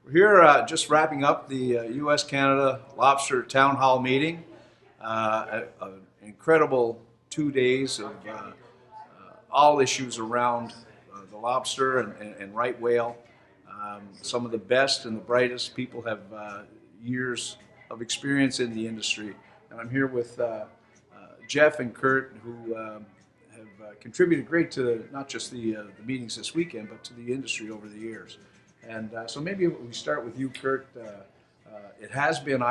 We're here just wrapping up the U.S.-Canada Lobster Town Hall Meeting. An incredible 2 days of all issues around the lobster and right whale. Some of the best and the brightest people have years of experience in the industry. And I'm here with Geoff and Curt, who have contributed great to not just the meetings this weekend, but to the industry over the years. And so maybe we start with you, Curt. It has been,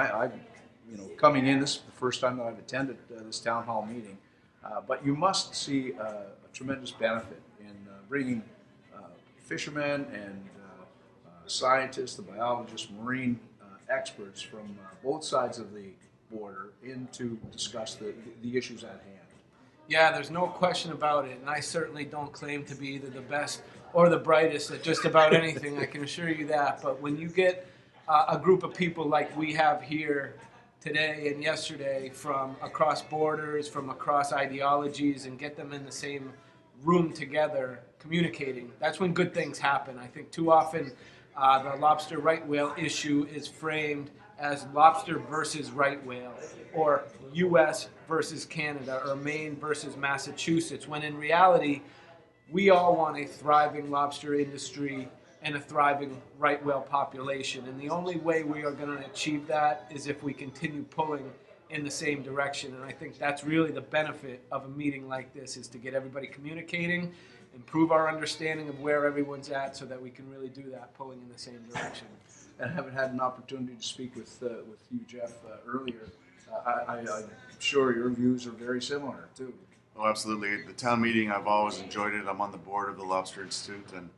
coming in, this is the first time that I've attended this town hall meeting, but you must see a tremendous benefit in bringing fishermen and scientists, the biologists, marine experts from both sides of the border in to discuss the issues at hand. Yeah, there's no question about it, and I certainly don't claim to be either the best or the brightest at just about anything, I can assure you that. But when you get a group of people like we have here today and yesterday from across borders, from across ideologies, and get them in the same room together communicating, that's when good things happen. I think too often the lobster right whale issue is framed as lobster versus right whale, or U.S. versus Canada, or Maine versus Massachusetts, when in reality, we all want a thriving lobster industry and a thriving right whale population. And the only way we are going to achieve that is if we continue pulling in the same direction. And I think that's really the benefit of a meeting like this, is to get everybody communicating, improve our understanding of where everyone's at so that we can really do that, pulling in the same direction. And I haven't had an opportunity to speak with you, Geoff, earlier. I'm sure your views are very similar, too. Oh, absolutely. The town meeting, I've always enjoyed it. I'm on the board of the Lobster Institute, and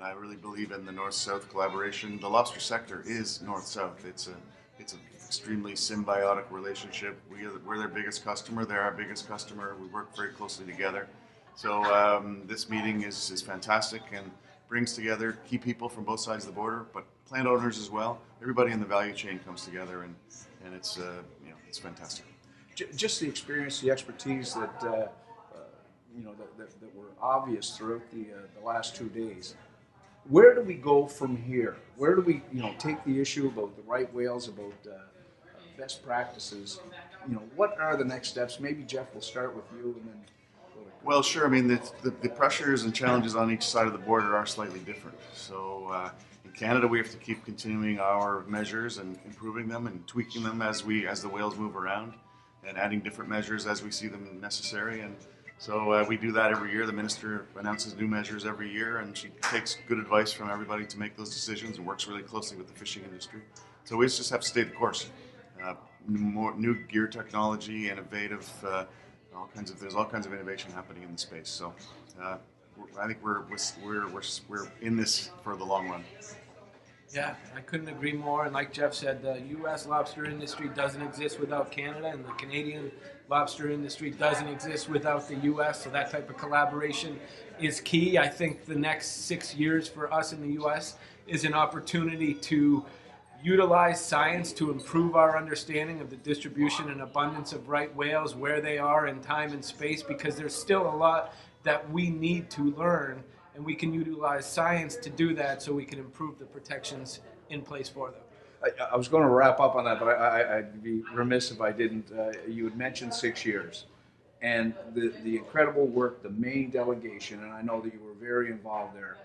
I really believe in the North-South collaboration. The lobster sector is North-South. It's an extremely symbiotic relationship. We're their biggest customer. They're our biggest customer. We work very closely together. So this meeting is fantastic and brings together key people from both sides of the border, but plant owners as well. Everybody in the value chain comes together, and it's it's fantastic. Just the experience, the expertise that were obvious throughout the last 2 days. Where do we go from here? Where do we take the issue about the right whales, about best practices? What are the next steps? Maybe Geoff will start with you, and then. Well, sure. I mean, the pressures and challenges on each side of the border are slightly different. So in Canada, we have to keep continuing our measures and improving them and tweaking them as the whales move around, and adding different measures as we see them necessary. And so we do that every year. The minister announces new measures every year, and she takes good advice from everybody to make those decisions and works really closely with the fishing industry. So we just have to stay the course. New gear technology, innovative, there's all kinds of innovation happening in the space. So I think we're in this for the long run. Yeah, I couldn't agree more. And like Geoff said, the U.S. lobster industry doesn't exist without Canada, and the Canadian lobster industry doesn't exist without the U.S., so that type of collaboration is key. I think the next 6 years for us in the U.S. is an opportunity to utilize science to improve our understanding of the distribution and abundance of right whales, where they are in time and space, because there's still a lot that we need to learn, and we can utilize science to do that so we can improve the protections in place for them. I was going to wrap up on that, but I'd be remiss if I didn't. You had mentioned 6 years, and the incredible work, the Maine delegation, and I know that you were very involved there,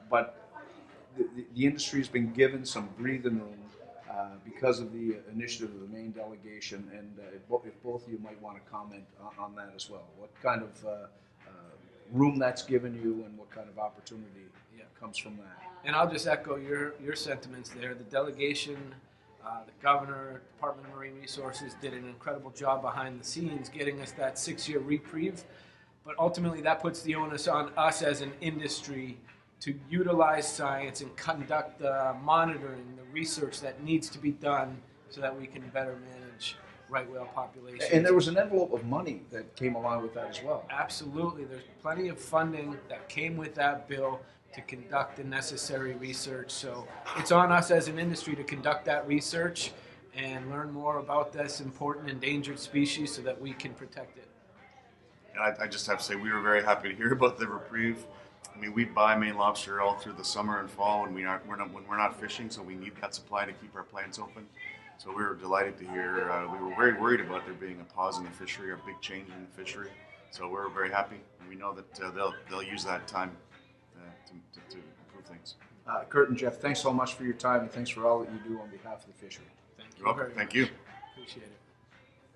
but the industry has been given some breathing room because of the initiative of the Maine delegation, and if both of you might want to comment on that as well. What kind of room that's given you, and what kind of opportunity comes from that? And I'll just echo your sentiments there. The delegation, the governor, Department of Marine Resources did an incredible job behind the scenes getting us that 6-year reprieve, but ultimately that puts the onus on us as an industry to utilize science and conduct the monitoring, the research that needs to be done so that we can better manage right whale populations. And there was an envelope of money that came along with that as well. Absolutely. There's plenty of funding that came with that bill to conduct the necessary research. So it's on us as an industry to conduct that research and learn more about this important endangered species so that we can protect it. And I just have to say we were very happy to hear about the reprieve. I mean, we buy Maine lobster all through the summer and fall when we're not fishing, so we need that supply to keep our plants open. So we were delighted to hear. We were very worried about there being a pause in the fishery or a big change in the fishery. So we're very happy, and we know that they'll use that time to improve things. Curt and Geoff, thanks so much for your time, and thanks for all that you do on behalf of the fishery. Thank you. You're welcome. very Thank much. you. Appreciate it.